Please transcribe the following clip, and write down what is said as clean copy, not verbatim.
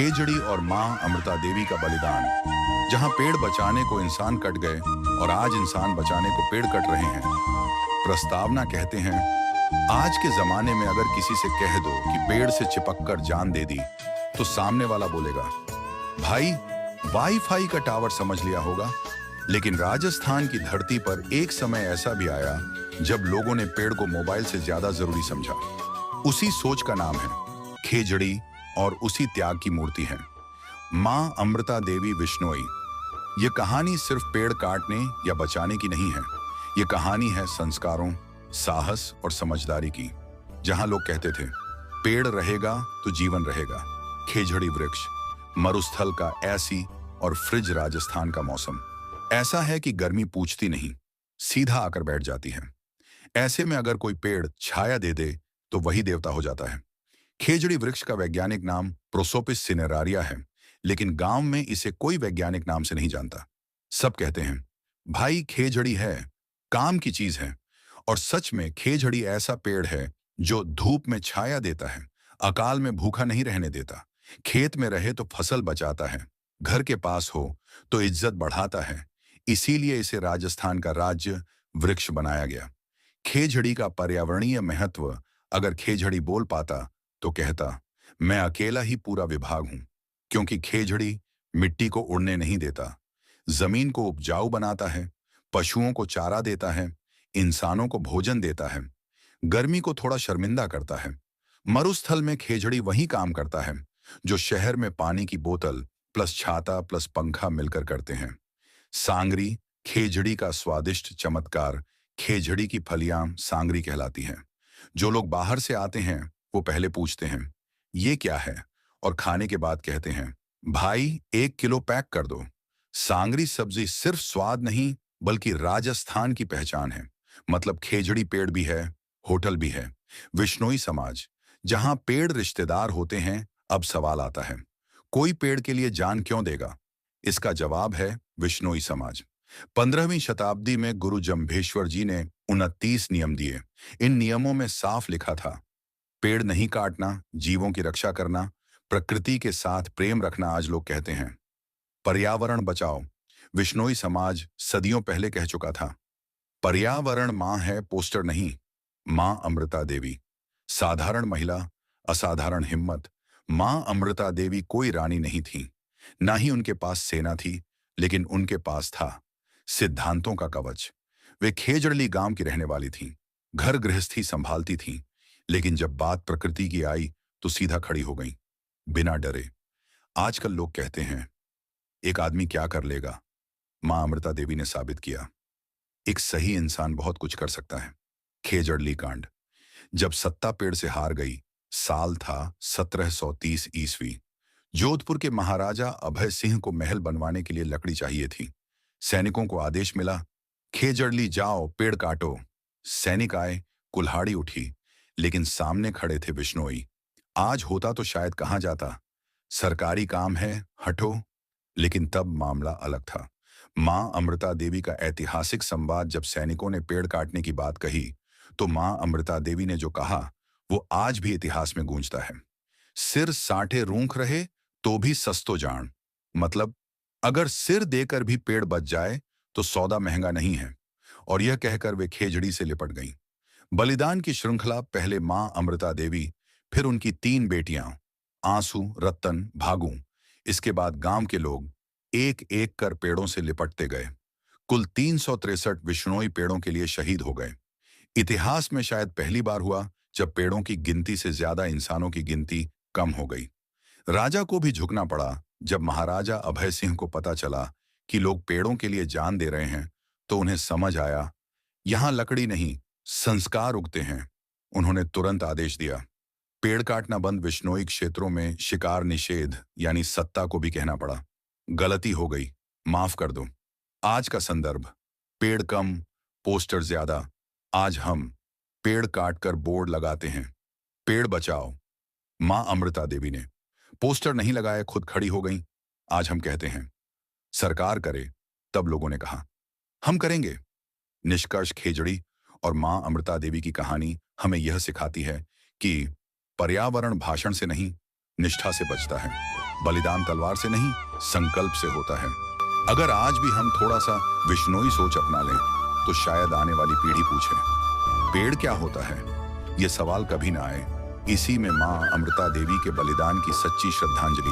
खेजड़ी और मां अमृता देवी का बलिदान। जहां पेड़ बचाने को इंसान कट गए और आज इंसान बचाने को पेड़ कट रहे हैं। प्रस्तावना कहते हैं, आज के जमाने में अगर किसी से कह दो कि पेड़ से चिपक कर जान दे दी, तो सामने वाला बोलेगा, भाई वाईफाई का टावर समझ लिया होगा। लेकिन राजस्थान की धरती पर एक समय ऐसा भी आया जब लोगों ने पेड़ को मोबाइल से ज्यादा जरूरी समझा। उसी सोच का नाम है खेजड़ी और उसी त्याग की मूर्ति है मां अमृता देवी विश्नोई। ये कहानी सिर्फ पेड़ काटने या बचाने की नहीं है। ये कहानी है संस्कारों, साहस और समझदारी की। जहां लोग कहते थे पेड़ रहेगा तो जीवन रहेगा, खेजड़ी वृक्ष, मरुस्थल का ऐसी और फ्रिज राजस्थान का मौसम ऐसा है कि गर्मी पूछती नहीं, सीधा आकर बैठ जाती है। ऐसे में अगर कोई पेड़ छाया दे दे तो वही देवता हो जाता है। खेजड़ी वृक्ष का वैज्ञानिक नाम प्रोसोपिस सिनेरारिया है, लेकिन गांव में इसे कोई वैज्ञानिक नाम से नहीं जानता। सब कहते हैं भाई खेजड़ी है, काम की चीज है। और सच में खेजड़ी ऐसा पेड़ है जो धूप में छाया देता है, अकाल में भूखा नहीं रहने देता, खेत में रहे तो फसल बचाता है, घर के पास हो तो इज्जत बढ़ाता है। इसीलिए इसे राजस्थान का राज्य वृक्ष बनाया गया। खेजड़ी का पर्यावरणीय महत्व, अगर खेजड़ी बोल पाता तो कहता, मैं अकेला ही पूरा विभाग हूं। क्योंकि खेजड़ी मिट्टी को उड़ने नहीं देता, जमीन को उपजाऊ बनाता है, पशुओं को चारा देता है, इंसानों को भोजन देता है, गर्मी को थोड़ा शर्मिंदा करता है। मरुस्थल में खेजड़ी वही काम करता है जो शहर में पानी की बोतल प्लस छाता प्लस पंखा मिलकर करते हैं। सांगरी, खेजड़ी का स्वादिष्ट चमत्कार। खेजड़ी की फलियां सांगरी कहलाती हैं। जो लोग बाहर से आते हैं वो पहले पूछते हैं ये क्या है, और खाने के बाद कहते हैं भाई 1 किलो पैक कर दो। सांगरी सब्जी सिर्फ स्वाद नहीं बल्कि राजस्थान की पहचान है। मतलब खेजड़ी पेड़ भी है, होटल भी है। विश्नोई समाज, जहां पेड़ रिश्तेदार होते हैं। अब सवाल आता है, कोई पेड़ के लिए जान क्यों देगा? इसका जवाब है विश्नोई समाज। 15वीं शताब्दी में गुरु जम्भेश्वर जी ने 29 नियम दिए। इन नियमों में साफ लिखा था, पेड़ नहीं काटना, जीवों की रक्षा करना, प्रकृति के साथ प्रेम रखना। आज लोग कहते हैं पर्यावरण बचाओ। विश्नोई समाज सदियों पहले कह चुका था, पर्यावरण मां है, पोस्टर नहीं। मां अमृता देवी, साधारण महिला, असाधारण हिम्मत। मां अमृता देवी कोई रानी नहीं थी, ना ही उनके पास सेना थी, लेकिन उनके पास था सिद्धांतों का कवच। वे खेजड़ली गांव की रहने वाली थीं, घर गृहस्थी संभालती थीं, लेकिन जब बात प्रकृति की आई तो सीधा खड़ी हो गईं, बिना डरे। आजकल लोग कहते हैं एक आदमी क्या कर लेगा? मां अमृता देवी ने साबित किया, एक सही इंसान बहुत कुछ कर सकता है। खेजड़ली कांड। जब सत्ता पेड़ से हार गई, साल था 1730 ईस्वी। जोधपुर के महाराजा अभय सिंह को महल बनवाने के लिए लकड़ी चाहिए थी। सैनिकों को आदेश मिला, खेजड़ली जाओ, पेड़ काटो। सैनिक आए, कुल्हाड़ी उठी, लेकिन सामने खड़े थे विश्नोई। आज होता तो शायद कहा जाता, सरकारी काम है, हटो। लेकिन तब मामला अलग था। मां अमृता देवी का ऐतिहासिक संवाद। जब सैनिकों ने पेड़ काटने की बात कही तो मां अमृता देवी ने जो कहा वो आज भी इतिहास में गूंजता है, सिर साठे रूंख रहे तो भी सस्तो जान। मतलब अगर सिर देकर भी पेड़ बच जाए तो सौदा महंगा नहीं है। और यह कहकर वे खेजड़ी से लिपट गईं। बलिदान की श्रृंखला, पहले मां अमृता देवी, फिर उनकी 3 बेटियां आंसू, रत्तन, भागू। इसके बाद गांव के लोग एक एक कर पेड़ों से लिपटते गए। कुल 363 विश्नोई पेड़ों के लिए शहीद हो गए। इतिहास में शायद पहली बार हुआ जब पेड़ों की गिनती से ज्यादा इंसानों की गिनती कम हो गई। राजा को भी झुकना पड़ा। जब महाराजा अभय सिंह को पता चला कि लोग पेड़ों के लिए जान दे रहे हैं तो उन्हें समझ आया, यहां लकड़ी नहीं, संस्कार उगते हैं। उन्होंने तुरंत आदेश दिया, पेड़ काटना बंद। विश्नोई क्षेत्रों में शिकार निषेध, यानी सत्ता को भी कहना पड़ा, गलती हो गई, माफ कर दो। आज का संदर्भ, पेड़ कम, पोस्टर ज्यादा। आज हम पेड़ काटकर बोर्ड लगाते हैं, पेड़ बचाओ। मां अमृता देवी ने पोस्टर नहीं लगाए, खुद खड़ी हो गई। आज हम कहते हैं सरकार करे, तब लोगों ने कहा हम करेंगे। निष्कर्ष, खेजड़ी और मां अमृता देवी की कहानी हमें यह सिखाती है कि पर्यावरण भाषण से नहीं, निष्ठा से बचता है। बलिदान तलवार से नहीं, संकल्प से होता है। अगर आज भी हम थोड़ा सा विश्नोई सोच अपना लें, तो शायद आने वाली पीढ़ी पूछे, पेड़ क्या होता है? ये सवाल कभी ना आए। इसी में मां अमृता देवी के बलिदान की सच्ची श्रद्धांजलि